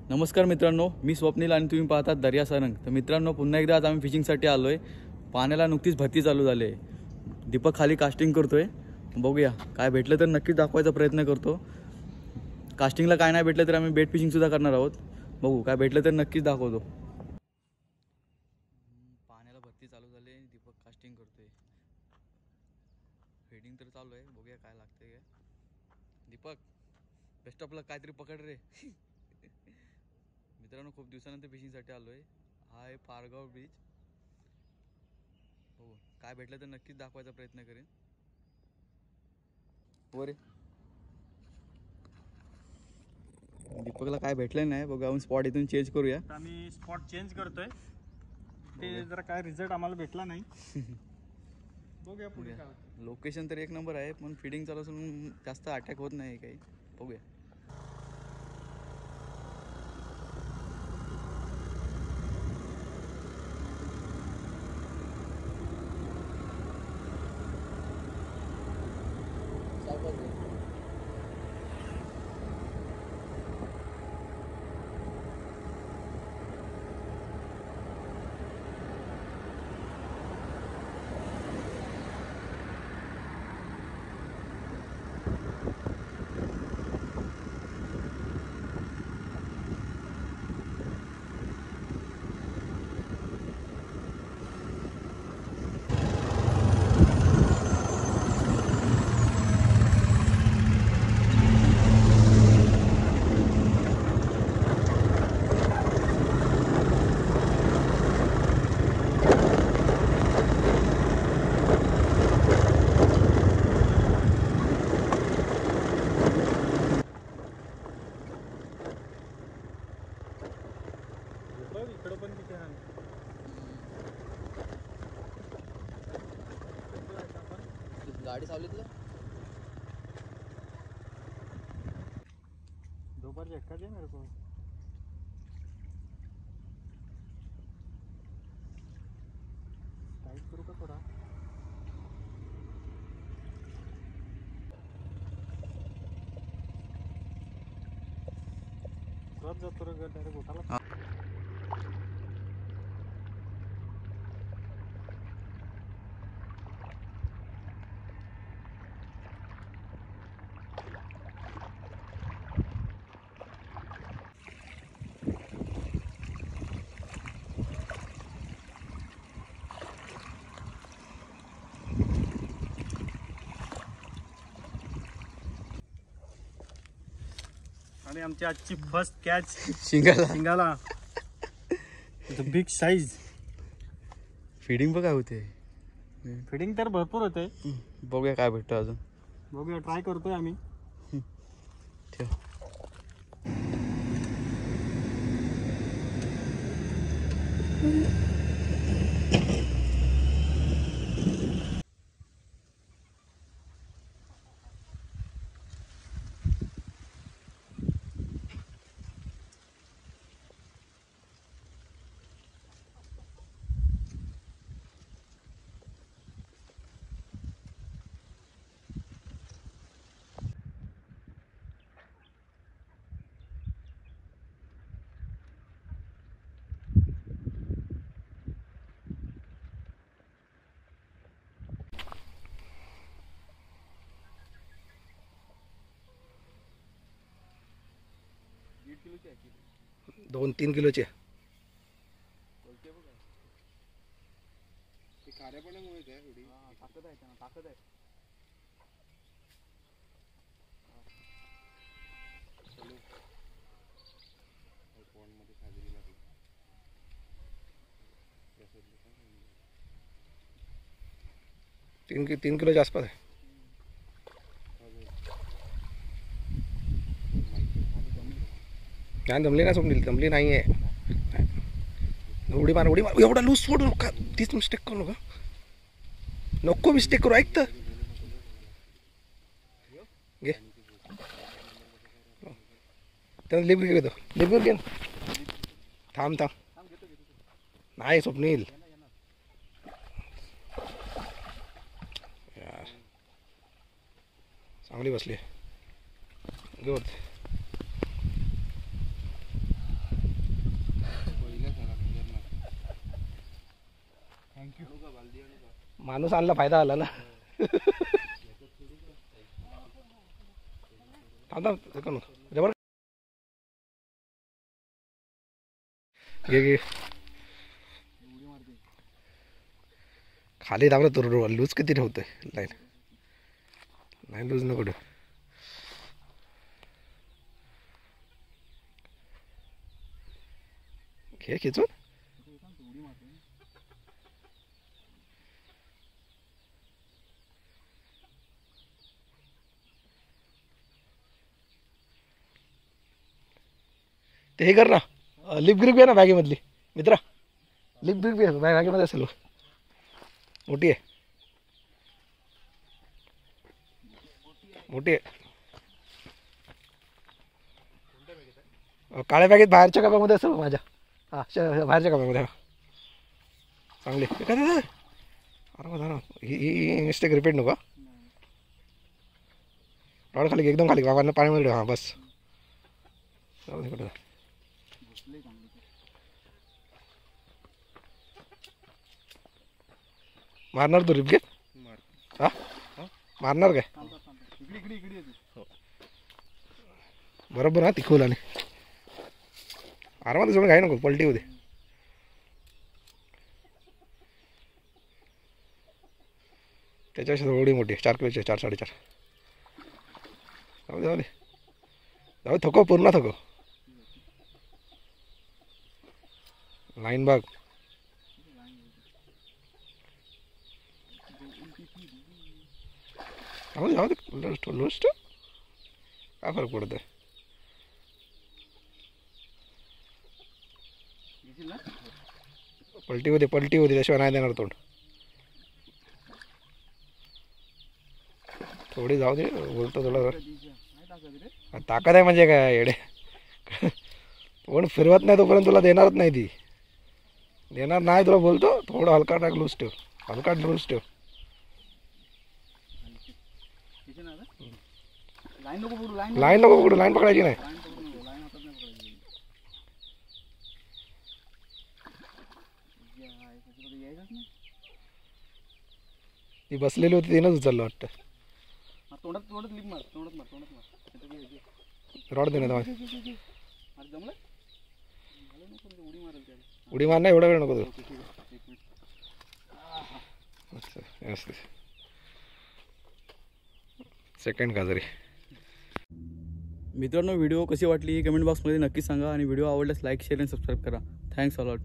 नमस्कार मित्रांनो, मी स्वप्नील आणि तुम्ही पाहतात दर्या सरंग. तर मित्रांनो, पुन्हा एकदा आज आम्ही फिशिंगसाठी आलो आहे. पाण्याला नुकतीच भरती चालू झाली आहे. दीपक खाली कास्टिंग करतोय. बघूया काय भेटलं तर नक्कीच दाखवायचा प्रयत्न करतो. कास्टिंगला काय नाही भेटलं तर आम्ही बेट फिशिंगसुद्धा करणार आहोत. बघू काय भेटलं तर नक्कीच दाखवतो. पाण्याला भरती चालू झाली आहे. दीपक कास्टिंग करतोय. फेडिंग तर चालू आहे. बघूया काय लागतंय. दीपक बेस्ट ऑफ लक. काहीतरी पकड रे. मित्रांनो, खूप दिवसानंतर फिशिंगसाठी आलो आहे. हा आहे पारगाव बीच. हो, काय भेटलं तर नक्कीच दाखवायचा प्रयत्न करेन. हो रे, दीपकला काय भेटलं नाही. बघू आपण स्पॉट इथून चेंज करूया. आम्ही स्पॉट चेंज करतोय. ते जरा काय रिझल्ट आम्हाला भेटला नाही. बघूया पुढे काय होतं. लोकेशन तर एक नंबर आहे, पण फिडिंग चालू असून जास्त अटॅक होत नाही काही. बघूया. इकडं पण किती आहे. गाडी चालवली दोबार झटका दे मेरे को. टाइट करू का थोडा. परत जातो रे डायरेक्ट उठाला. आणि आमची आजची फर्स्ट कॅच शिंगाला. Big size. फिडिंग बघा होते. फिडिंग तर भरपूर होते. बघूया काय भेटतं अजून. बघूया, ट्राय करतोय आम्ही. ठेव. किलोची आहे. 2-3 किलोची आहे. बोलते बघा. ते खाऱ्यापणामुळे काय थोडी ताकद आहे त्यांना. ताकद आहे. पॉन्डमध्ये खाजरी लागली. 3 किलोच्या आसपास आहे. नाही जमली ना सोडली. जमली नाही आहे. उडी मार उडी मार. एवढा लूज सोडू नका. तीच मिस्टेक करू नका. नको मिस्टेक करू. ऐक तर घे. त्यानं लिप घेतो. लिप घे. थांब. नाही स्वप्नील यार, चांगली बसली. गुड. माणूस आणला फायदा आला ना. थांब थांब जबर घे घे खाली दाबलं तर लूज किती ठेवतोय लाईन. लाईन लूज नको ठेव. घे खिचून. ते हे कर ना, लिप ग्रिप घे ना बॅगेमधली मित्रा. लिप ग्रिप घे बॅगेमध्ये असेल मोठी आहे. मोठी आहे. काळ्या बॅगेत बाहेरच्या कपामध्ये असेल माझ्या. हां बाहेरच्या कपामध्ये चांगली. काय अरे ही मिस्टेक रिपीट नको. रॉड खाली एकदम खाली बाबांना पाण्यामध्ये ठेव. हां बस कुठं मारणार तू रिप घेत. हा मारणार काय बरोबर. हा तिखोल आणि आरामात सोडून घाई नको पलटी होते. त्याच्यापेक्षा थोडी मोठी 4 किलोची 4 साडेचार. जाऊ दे जाऊ थको पूर्ण थको. लाईन बाग जाऊ दे लोस्ट काय फरक पडत आहे. पलटी होते त्याशिवाय नाही देणार तोंड. थोडी जाऊ दे बोलतो थोडं. ताकद आहे म्हणजे काय येडे. तोंड फिरवत नाही तोपर्यंत तुला देणारच नाही ती. देणार नाही तुला बोलतो. थोडं हलका टाक लूज ठेव. हलका लूज ठेव. लाईन नको पकडू. लाईन पकडायची नाही. ती बसलेली होती तिनंच उचललं वाटतं. रॉड दे ना उडी मार नाही. एवढा वेळ नको तू. सेकंड काजरी. मित्रांनो व्हिडिओ कशी वाटली कमेंट बॉक्समध्ये नक्की सांगा आणि व्हिडिओ आवडल्यास लाईक शेअर आणि सबस्क्राईब करा. Thanks a lot.